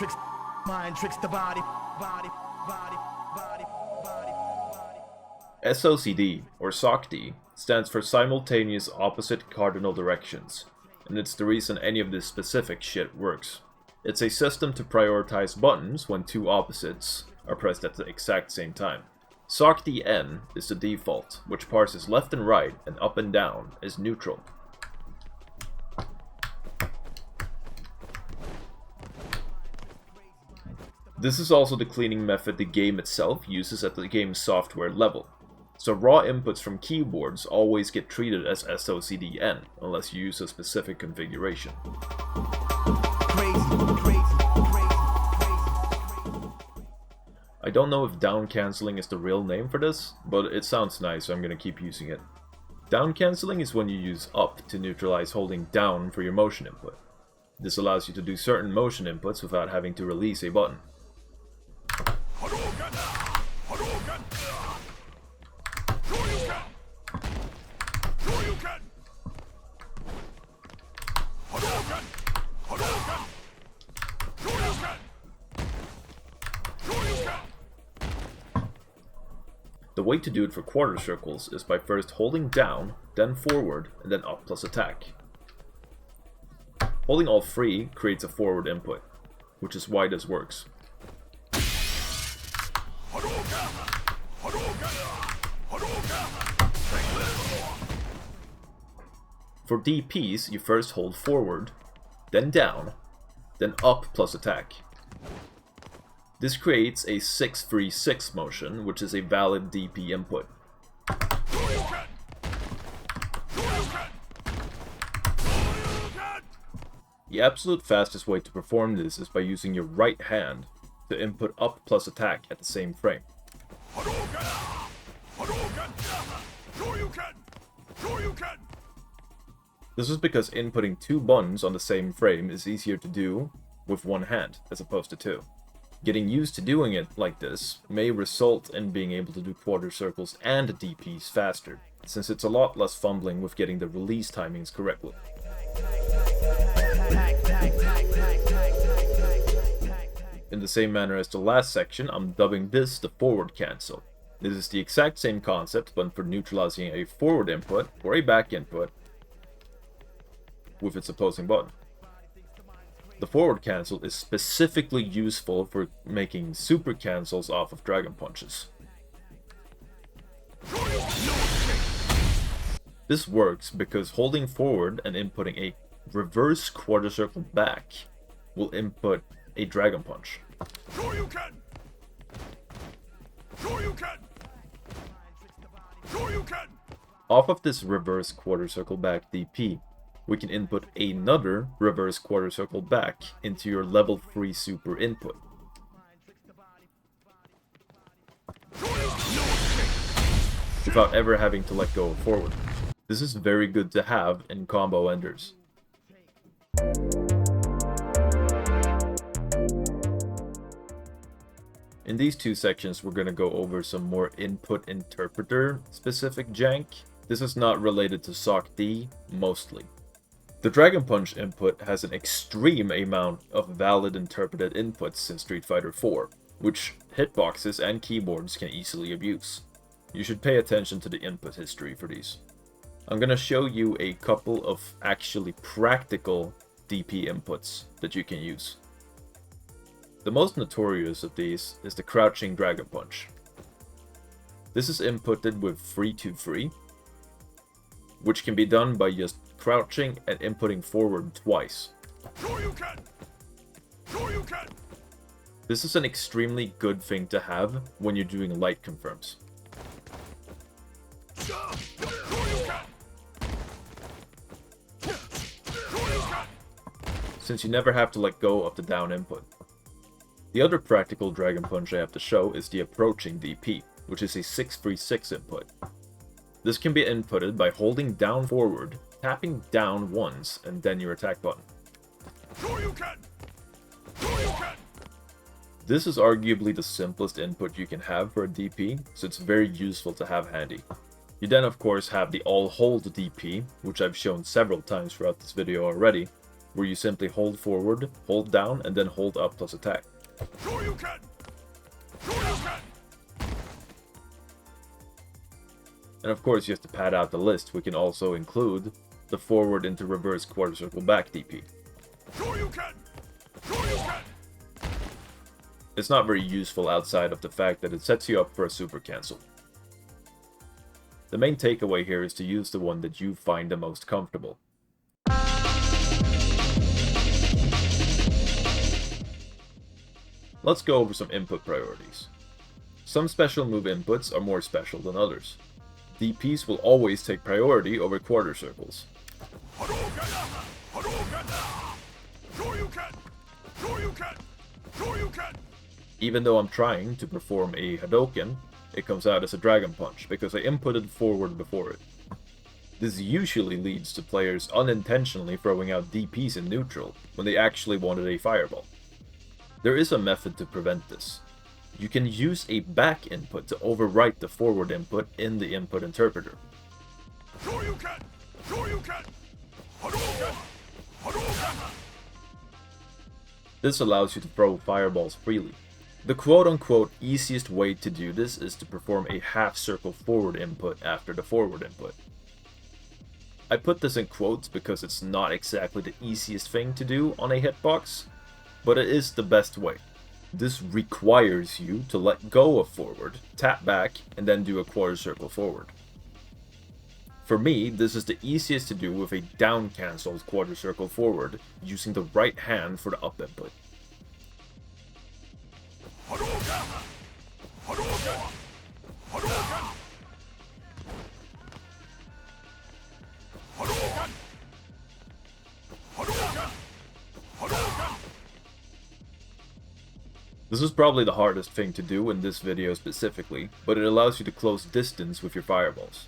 Tricks, mind tricks the body, body, body, body, body, body. SOCD, or SOCD, stands for Simultaneous Opposite Cardinal Directions, and it's the reason any of this specific shit works. It's a system to prioritize buttons when two opposites are pressed at the exact same time. SOCD N is the default, which parses left and right and up and down as neutral. This is also the cleaning method the game itself uses at the game's software level. So raw inputs from keyboards always get treated as SOCD-N, unless you use a specific configuration. I don't know if down cancelling is the real name for this, but it sounds nice, so I'm gonna keep using it. Down cancelling is when you use up to neutralize holding down for your motion input. This allows you to do certain motion inputs without having to release a button. The way to do it for quarter circles is by first holding down, then forward, and then up plus attack. Holding all three creates a forward input, which is why this works. For DPs, you first hold forward, then down, then up plus attack. This creates a 6-3-6 motion, which is a valid DP input. The absolute fastest way to perform this is by using your right hand to input up plus attack at the same frame. This is because inputting two buttons on the same frame is easier to do with one hand as opposed to two. Getting used to doing it like this may result in being able to do quarter circles and DPs faster, since it's a lot less fumbling with getting the release timings correctly. In the same manner as the last section, I'm dubbing this the forward cancel. This is the exact same concept, but for neutralizing a forward input or a back input with its opposing button. The forward cancel is specifically useful for making super cancels off of dragon punches. This works because holding forward and inputting a reverse quarter circle back will input a dragon punch. Off of this reverse quarter circle back DP, we can input another reverse quarter circle back into your level 3 super input. Without ever having to let go of forward. This is very good to have in combo enders. In these two sections, we're going to go over some more input interpreter specific jank. This is not related to SOCD, mostly. The Dragon Punch input has an extreme amount of valid interpreted inputs in Street Fighter IV, which hitboxes and keyboards can easily abuse. You should pay attention to the input history for these. I'm gonna show you a couple of actually practical DP inputs that you can use. The most notorious of these is the Crouching Dragon Punch. This is inputted with 3-2-3, which can be done by just crouching and inputting forward twice. This is an extremely good thing to have when you're doing light confirms. Since you never have to let go of the down input. The other practical Dragon Punch I have to show is the Approaching DP, which is a 6-3-6 input. This can be inputted by holding down forward, tapping down once, and then your attack button. This is arguably the simplest input you can have for a DP, so it's very useful to have handy. You then of course have the all hold DP, which I've shown several times throughout this video already, where you simply hold forward, hold down, and then hold up plus attack. Sure you can! Sure you can! And of course, just to pad out the list, we can also include the forward into reverse quarter circle back DP. Sure you can! Sure you can! It's not very useful outside of the fact that it sets you up for a super cancel. The main takeaway here is to use the one that you find the most comfortable. Let's go over some input priorities. Some special move inputs are more special than others. DPs will always take priority over quarter circles. Even though I'm trying to perform a Hadouken, it comes out as a Dragon Punch because I inputted forward before it. This usually leads to players unintentionally throwing out DPs in neutral when they actually wanted a Fireball. There is a method to prevent this. You can use a back input to overwrite the forward input in the input interpreter. Sure you can! Sure you can! Hadouken! Hadouken! This allows you to throw fireballs freely. The quote-unquote easiest way to do this is to perform a half-circle forward input after the forward input. I put this in quotes because it's not exactly the easiest thing to do on a hitbox, but it is the best way. This requires you to let go of forward, tap back, and then do a quarter circle forward. For me, this is the easiest to do with a down cancelled quarter circle forward, using the right hand for the up input. Hadouken! Hadouken! Hadouken! Hadouken! Hadouken! Hadouken! This is probably the hardest thing to do in this video specifically, but it allows you to close distance with your fireballs.